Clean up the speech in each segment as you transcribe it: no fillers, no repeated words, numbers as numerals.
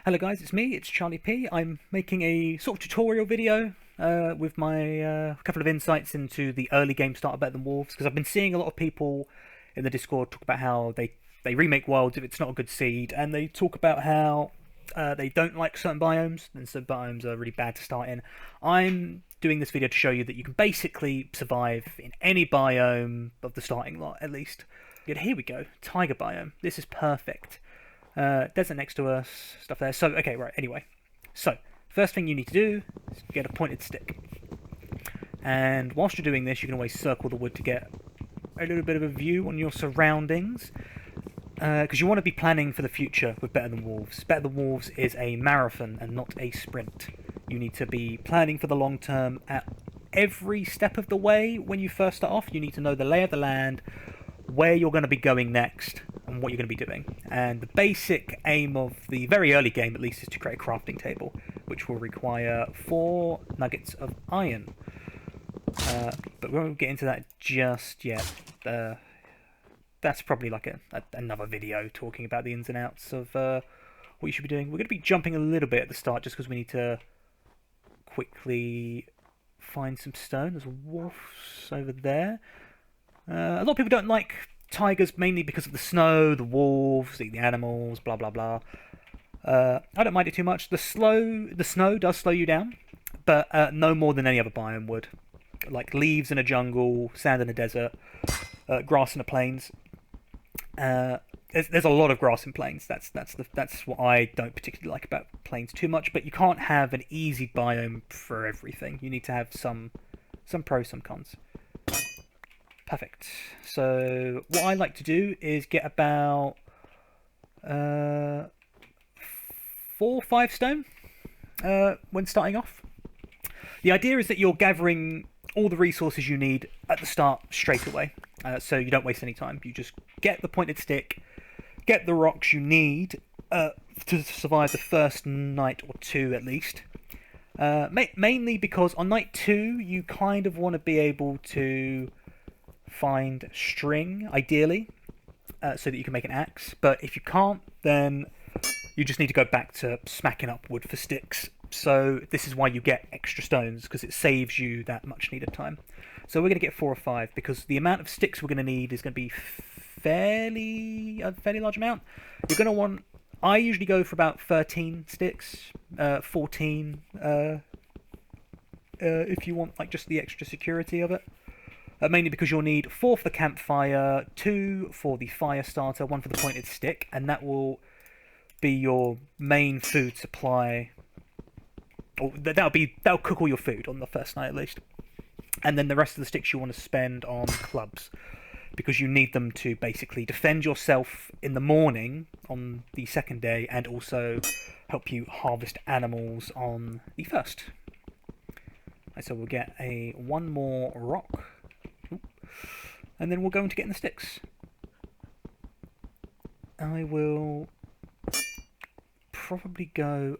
Hello guys, it's me, it's Charlie P. I'm making a sort of tutorial video with my couple of insights into the early game start of Better Than Wolves, because I've been seeing a lot of people in the Discord talk about how they remake worlds if it's not a good seed, and they talk about how they don't like certain biomes, and some biomes are really bad to start in. I'm doing this video to show you that you can basically survive in any biome of the starting lot, at least. Good, here we go, tiger biome. This is perfect. Desert next to us, stuff there. So, okay, right, anyway. So, first thing you need to do is get a pointed stick. And whilst you're doing this, you can always circle the wood to get a little bit of a view on your surroundings. Because you want to be planning for the future with Better Than Wolves. Better Than Wolves is a marathon and not a sprint. You need to be planning for the long term at every step of the way. When you first start off, you need to know the lay of the land, where you're going to be going next, and what you're going to be doing. And the basic aim of the very early game, at least, is to create a crafting table, which will require 4 nuggets of iron. But we won't get into that just yet. That's probably like another video talking about the ins and outs of what you should be doing. We're going to be jumping a little bit at the start just because we need to quickly find some stone. There's a wolf over there. A lot of people don't like tigers mainly because of the snow, the wolves, the animals, blah blah blah. I don't mind it too much. The snow does slow you down, but no more than any other biome would. Like leaves in a jungle, sand in a desert, grass in the plains. There's a lot of grass in plains. That's what I don't particularly like about plains too much. But you can't have an easy biome for everything. You need to have some pros, some cons. Perfect. So what I like to do is get about 4 or 5 stone when starting off. The idea is that you're gathering all the resources you need at the start straight away, so you don't waste any time. You just get the pointed stick, get the rocks you need to survive the first night or 2 at least. Mainly because on night 2 you kind of want to be able to find string, ideally, so that you can make an axe. But if you can't, then you just need to go back to smacking up wood for sticks. So this is why you get extra stones, because it saves you that much needed time. So we're going to get 4 or 5, because the amount of sticks we're going to need is going to be a fairly large amount. You're going to want... I usually go for about 13 sticks, 14 if you want like just the extra security of it. Mainly because you'll need 4 for the campfire, 2 for the fire starter, 1 for the pointed stick, and that will be your main food supply. Or that'll cook all your food on the first night at least. And then the rest of the sticks you want to spend on clubs, because you need them to basically defend yourself in the morning on the second day, and also help you harvest animals on the first. Right, so we'll get 1 more rock. And then we'll go into getting the sticks. I will probably go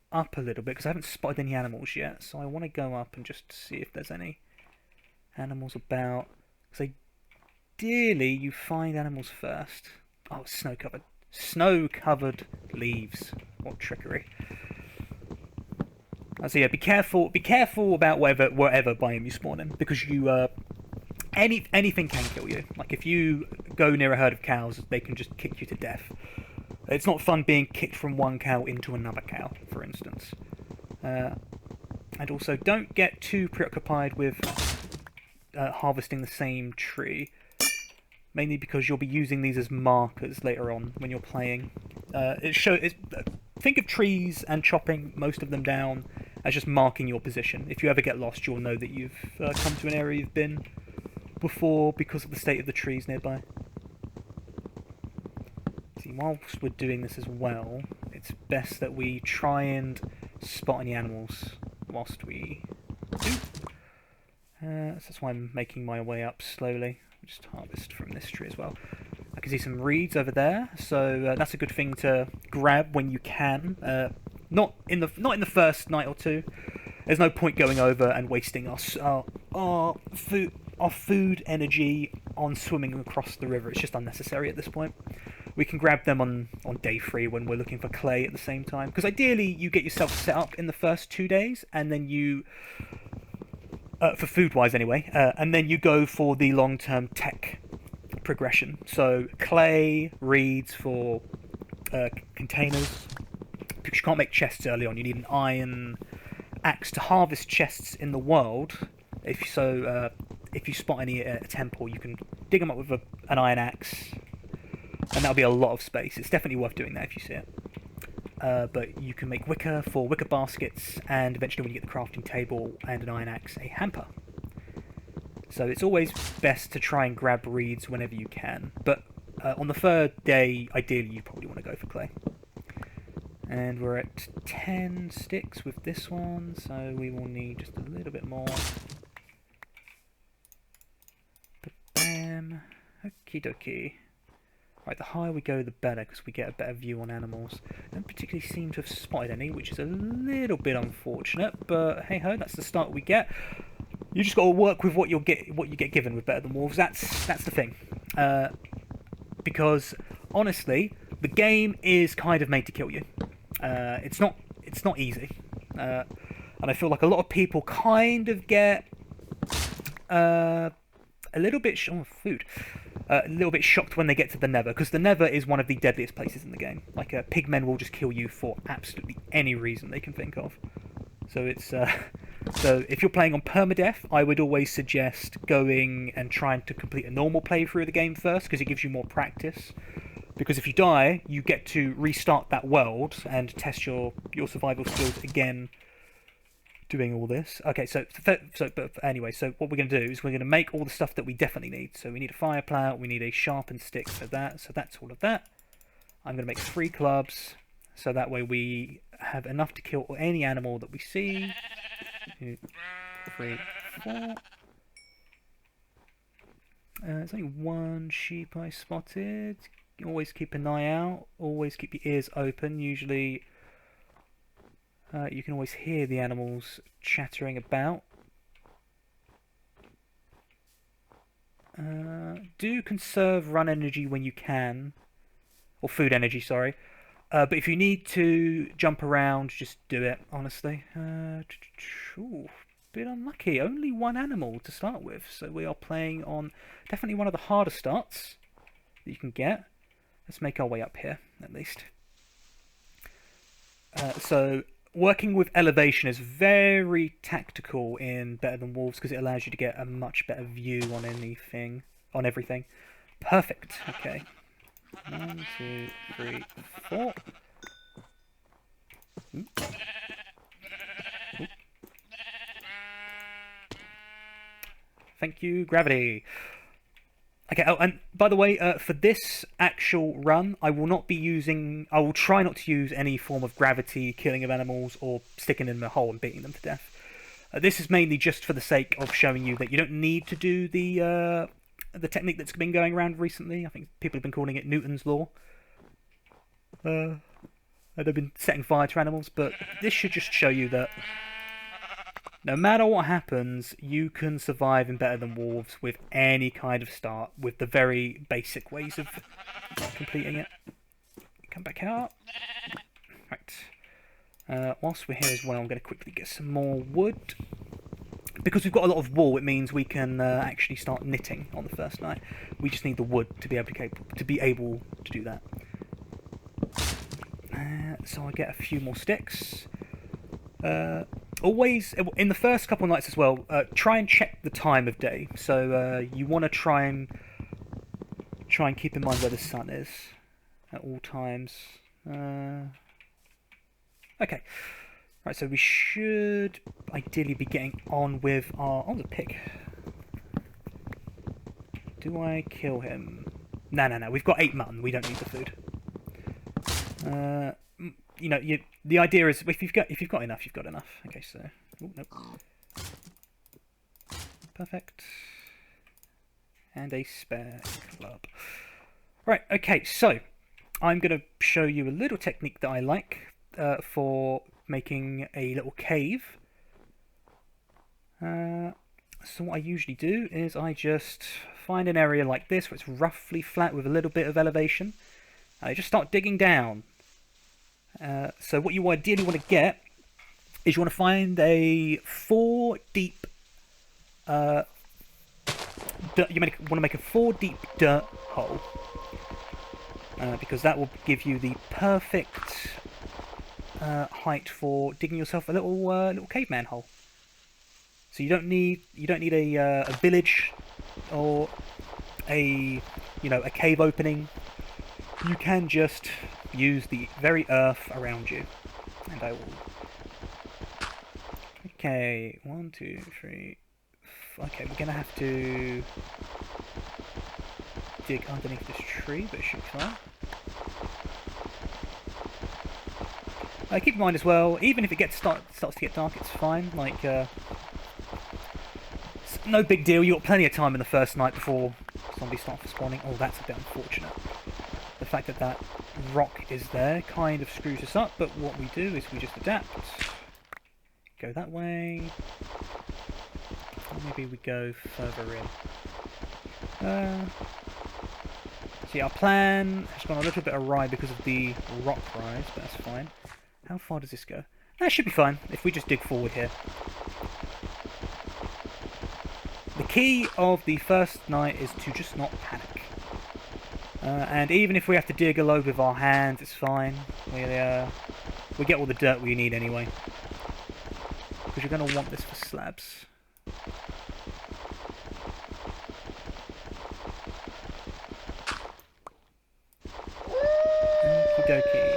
up a little bit because I haven't spotted any animals yet. So I want to go up and just see if there's any animals about. Because ideally you find animals first. Oh, it's snow covered. Snow covered leaves. What trickery. So yeah, be careful about whatever biome you spawn in, because you anything can kill you. Like if you go near a herd of cows, they can just kick you to death. It's not fun being kicked from one cow into another cow, for instance. And also, don't get too preoccupied with harvesting the same tree, mainly because you'll be using these as markers later on when you're playing. Think of trees and chopping most of them down as just marking your position. If you ever get lost, you'll know that you've come to an area you've been before because of the state of the trees nearby. See, whilst we're doing this as well, it's best that we try and spot any animals whilst we do. So that's why I'm making my way up slowly. I'll just harvest from this tree as well. I can see some reeds over there, so that's a good thing to grab when you can. Not in the first night or 2. There's no point going over and wasting our food energy on swimming across the river. It's just unnecessary at this point. we can grab them on day 3 when we're looking for clay at the same time. Because ideally, you get yourself set up in the first 2 days, and then you, for food-wise anyway, and then you go for the long-term tech progression. So clay, reeds for containers, because you can't make chests early on. You need an iron axe to harvest chests in the world. If you spot any at a temple, you can dig them up with an iron axe, and that'll be a lot of space. It's definitely worth doing that if you see it. But you can make wicker for wicker baskets, and eventually when you get the crafting table and an iron axe, a hamper. So it's always best to try and grab reeds whenever you can. But on the 3rd day, ideally you probably want to go for clay. And we're at 10 sticks with this one, so we will need just a little bit more. Bam. Okie dokie. Right, the higher we go, the better, because we get a better view on animals. Don't particularly seem to have spotted any, which is a little bit unfortunate, but hey ho, that's the start we get. You just got to work with what you get given with Better Than Wolves. That's the thing, because honestly, the game is kind of made to kill you. It's not easy, and I feel like a lot of people kind of get a little bit a little bit shocked when they get to the Nether, because the Nether is one of the deadliest places in the game. Like, pigmen will just kill you for absolutely any reason they can think of. So it's so if you're playing on permadeath, I would always suggest going and trying to complete a normal playthrough of the game first, because it gives you more practice. Because if you die, you get to restart that world and test your survival skills again doing all this. Okay, but anyway, so what we're going to do is we're going to make all the stuff that we definitely need. So we need a fire plow, we need a sharpened stick for that, so that's all of that. I'm going to make 3 clubs, so that way we have enough to kill any animal that we see. 2, 3, 4. There's only 1 sheep I spotted. Always keep an eye out, always keep your ears open. Usually you can always hear the animals chattering about. Do conserve run energy when you can, or food energy, sorry. But if you need to jump around, just do it, honestly. Ooh, bit unlucky. Only 1 animal to start with, so we are playing on definitely one of the harder starts that you can get. Let's make our way up here, at least. So working with elevation is very tactical in Better Than Wolves, because it allows you to get a much better view on everything. Perfect. Okay. 1, 2, 3, 4. Ooh. Ooh. Thank you, gravity. Okay, oh, and by the way, for this actual run, I will try not to use any form of gravity killing of animals or sticking them in a hole and beating them to death. This is mainly just for the sake of showing you that you don't need to do the technique that's been going around recently. I think people have been calling it Newton's Law. And they've been setting fire to animals, but this should just show you that no matter what happens, you can survive in Better Than Wolves with any kind of start, with the very basic ways of completing it. Come back out. Right. Whilst we're here as well, I'm going to quickly get some more wood. Because we've got a lot of wool, it means we can actually start knitting on the first night. We just need the wood to be able to do that. So I get a few more sticks. Always, in the first couple of nights as well, try and check the time of day. So you want to try and keep in mind where the sun is at all times. Okay. Right, so we should ideally be getting on with our... Oh, the pig. Do I kill him? No. We've got 8 mutton. We don't need the food. You know, the idea is if you've got enough, you've got enough. Okay, so... Oh, nope. Perfect. And a spare club. Right, okay, so I'm going to show you a little technique that I like for making a little cave. So what I usually do is I just find an area like this where it's roughly flat with a little bit of elevation, Just start digging down. So what you ideally want to get is you want to find a 4 deep. You want to make a 4 deep dirt hole, because that will give you the perfect height for digging yourself a little caveman hole. So you don't need a village or a cave opening. You can just use the very earth around you, and I will. Okay, 1, 2, 3. Okay, we're gonna have to dig underneath this tree, but it should be fine. Keep in mind as well, even if it starts to get dark, it's fine. Like, it's no big deal. You've got plenty of time in the first night before zombies start spawning. Oh, that's a bit unfortunate. The fact that that rock is there kind of screws us up, but what we do is we just adapt. Go that way. Or maybe we go further in. See, our plan has gone a little bit awry because of the rock rise, but that's fine. How far does this go? That should be fine if we just dig forward here. The key of the first night is to just not panic. And even if we have to dig a load with our hands, it's fine. We get all the dirt we need anyway. Because you're going to want this for slabs. Okie dokie.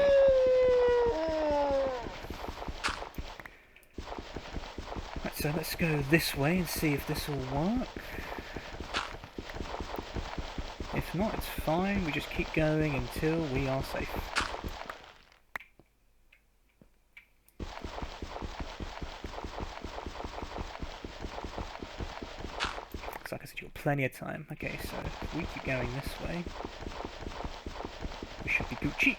Right, so let's go this way and see if this will work. If not, it's fine. We just keep going until we are safe. Looks like I said you've got plenty of time. Okay, so if we keep going this way, we should be Gucci.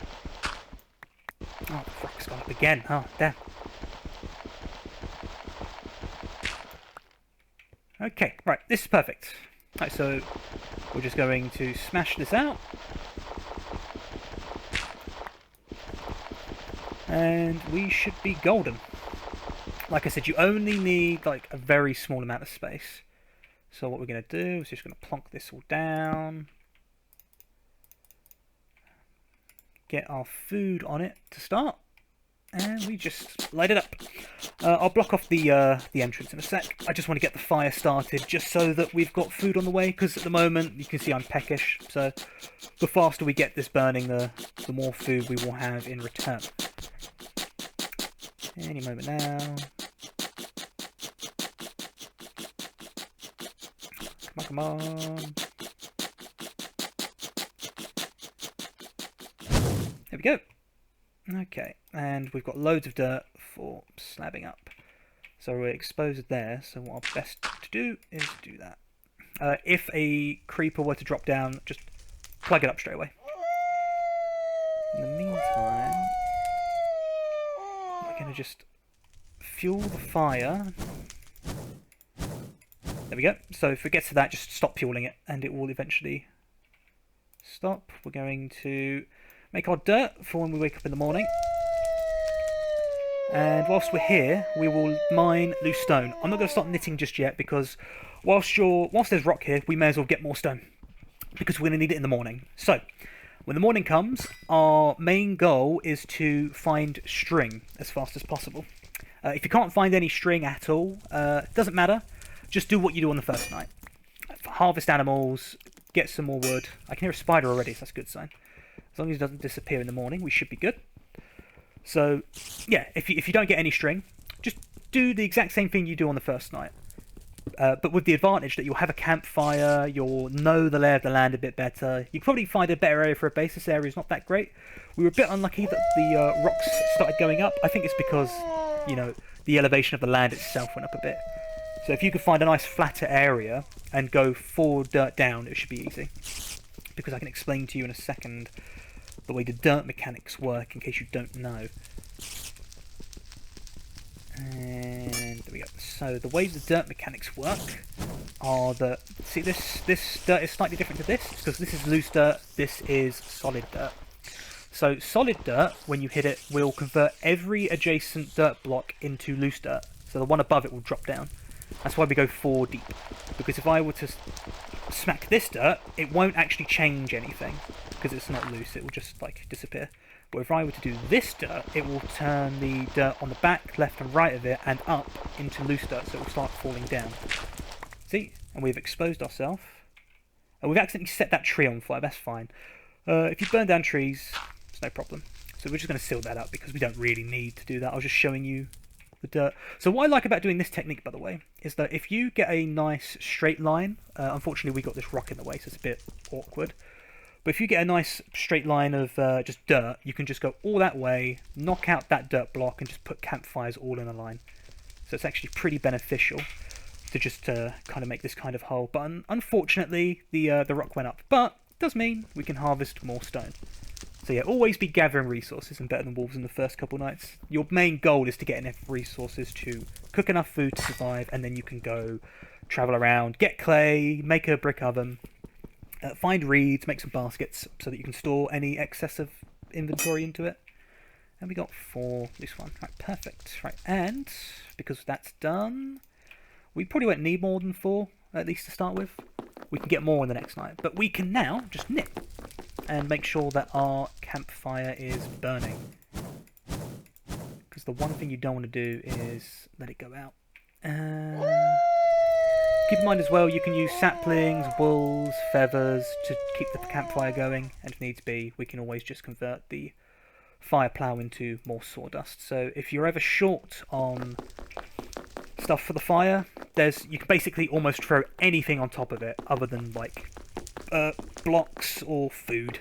Oh, the rock's gone up again. Oh, damn. Okay, right, this is perfect. Right, so we're just going to smash this out. And we should be golden. Like I said, you only need like a very small amount of space. So what we're going to do is just going to plonk this all down. Get our food on it to start. And we just light it up. I'll block off the entrance in a sec. I just want to get the fire started just so that we've got food on the way, because at the moment you can see I'm peckish, so the faster we get this burning, the more food we will have in return. Any moment now. Come on, come on. There we go. Okay, and we've got loads of dirt for slabbing up. So we're exposed there, so what our best to do is do that. If a creeper were to drop down, just plug it up straight away. In the meantime, we're going to just fuel the fire. There we go. So if it gets to that, just stop fueling it, and it will eventually stop. We're going to make our dirt for when we wake up in the morning. And whilst we're here, we will mine loose stone. I'm not going to start knitting just yet, because whilst there's rock here, we may as well get more stone, because we're going to need it in the morning. So, when the morning comes, our main goal is to find string as fast as possible. If you can't find any string at all, it doesn't matter. Just do what you do on the first night. Harvest animals, get some more wood. I can hear a spider already, so that's a good sign. As long as it doesn't disappear in the morning, we should be good. So, yeah, if you don't get any string, just do the exact same thing you do on the first night. But with the advantage that you'll have a campfire, you'll know the lay of the land a bit better. You can probably find a better area for a base. This area is not that great. We were a bit unlucky that the rocks started going up. I think it's because, the elevation of the land itself went up a bit. So if you could find a nice flatter area and go 4 dirt down, it should be easy. Because I can explain to you in a second the way the dirt mechanics work, in case you don't know. And there we go. So the way the dirt mechanics work are that, see, this dirt is slightly different to this, because this is loose dirt, this is solid dirt. So solid dirt, when you hit it, will convert every adjacent dirt block into loose dirt. So the one above it will drop down. That's why we go 4 deep. Because if I were to smack this dirt, it won't actually change anything. Because it's not loose, it will just like disappear. But if I were to do this dirt, it will turn the dirt on the back, left and right of it, and up into loose dirt, so it will start falling down. See? And we've exposed ourselves. And we've accidentally set that tree on fire, that's fine. If you burn down trees, it's no problem. So we're just going to seal that up because we don't really need to do that. I was just showing you the dirt. So what I like about doing this technique, by the way, is that if you get a nice straight line, unfortunately we got this rock in the way, so it's a bit awkward. But if you get a nice straight line of just dirt, you can just go all that way, knock out that dirt block, and just put campfires all in a line. So it's actually pretty beneficial to just kind of make this kind of hole. But unfortunately, the rock went up. But it does mean we can harvest more stone. So yeah, always be gathering resources and better than wolves in the first couple nights. Your main goal is to get enough resources to cook enough food to survive, and then you can go travel around, get clay, make a brick oven, find reeds, make some baskets so that you can store any excess of inventory into it. And we got 4 this one. Right, perfect. Right, and because that's done, we probably won't need more than 4, at least to start with. We can get more in the next night. But we can now just nip and make sure that our campfire is burning. Because the one thing you don't want to do is let it go out. Keep in mind as well, you can use saplings, wools, feathers to keep the campfire going. And if needs be, we can always just convert the fire plough into more sawdust. So if you're ever short on stuff for the fire, you can basically almost throw anything on top of it other than like blocks or food.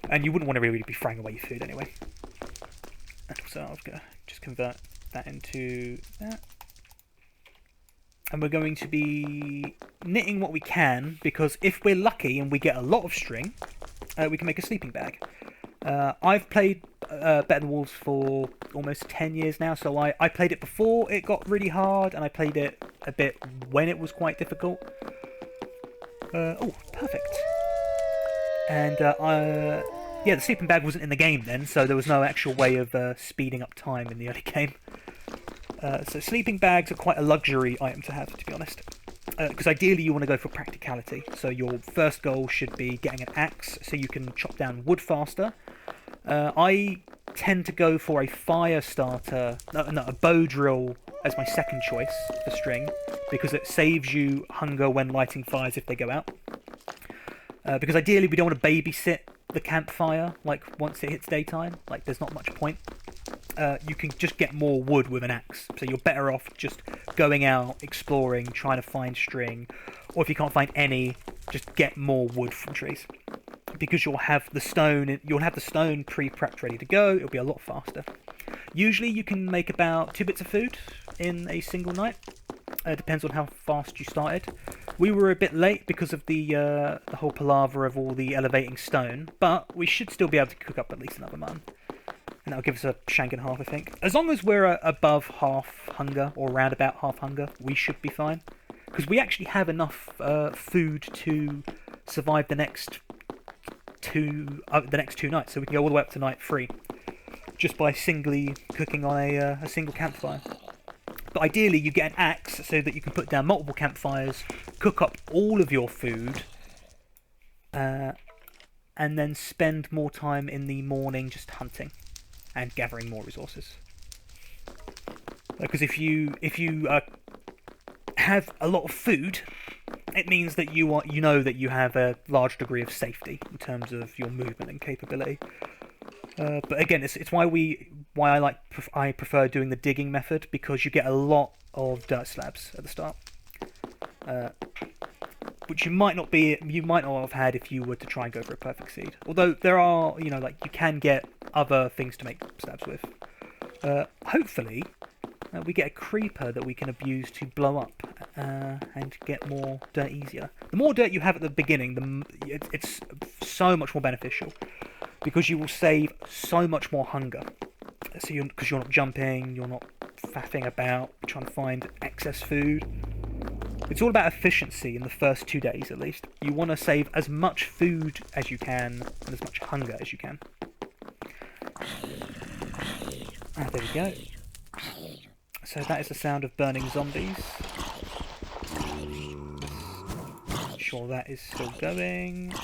And you wouldn't want to really be throwing away your food anyway. And so I was going to just convert that into that. And we're going to be knitting what we can, because if we're lucky and we get a lot of string, we can make a sleeping bag. I've played Better Than Wolves for almost 10 years now, so I played it before it got really hard, and I played it a bit when it was quite difficult. Oh, perfect. And yeah, the sleeping bag wasn't in the game then, so there was no actual way of speeding up time in the early game. So sleeping bags are quite a luxury item to have, to be honest. Because ideally you want to go for practicality. So your first goal should be getting an axe so you can chop down wood faster. I tend to go for a fire starter, a bow drill as my second choice for string, because it saves you hunger when lighting fires if they go out. Because ideally we don't want to babysit the campfire like once it hits daytime. Like there's not much point. You can just get more wood with an axe, so you're better off just going out, exploring, trying to find string, or if you can't find any, just get more wood from trees. Because you'll have the stone pre-prepped ready to go. It'll be a lot faster. Usually you can make about 2 bits of food in a single night. Depends on how fast you started. We were a bit late because of the whole palaver of all the elevating stone, but we should still be able to cook up at least another mutton. And that'll give us a shank and a half, I think. As long as we're above half hunger, or around about half hunger, we should be fine. Because we actually have enough food to survive the next two nights. So we can go all the way up to night 3, just by singly cooking on a single campfire. But ideally, you get an axe so that you can put down multiple campfires, cook up all of your food, and then spend more time in the morning just hunting and gathering more resources. Because if you have a lot of food, it means that you know that you have a large degree of safety in terms of your movement and capability. But again, it's why I prefer doing the digging method, because you get a lot of dirt slabs at the start, which you might not have had if you were to try and go for a perfect seed. Although there are, like you can get other things to make slabs with. Hopefully, we get a creeper that we can abuse to blow up and get more dirt easier. The more dirt you have at the beginning, it's so much more beneficial, because you will save so much more hunger. So because you're not jumping, you're not faffing about trying to find excess food. It's all about efficiency in the first 2 days at least. You want to save as much food as you can and as much hunger as you can. Ah, there we go. So that is the sound of burning zombies. Sure, that is still going.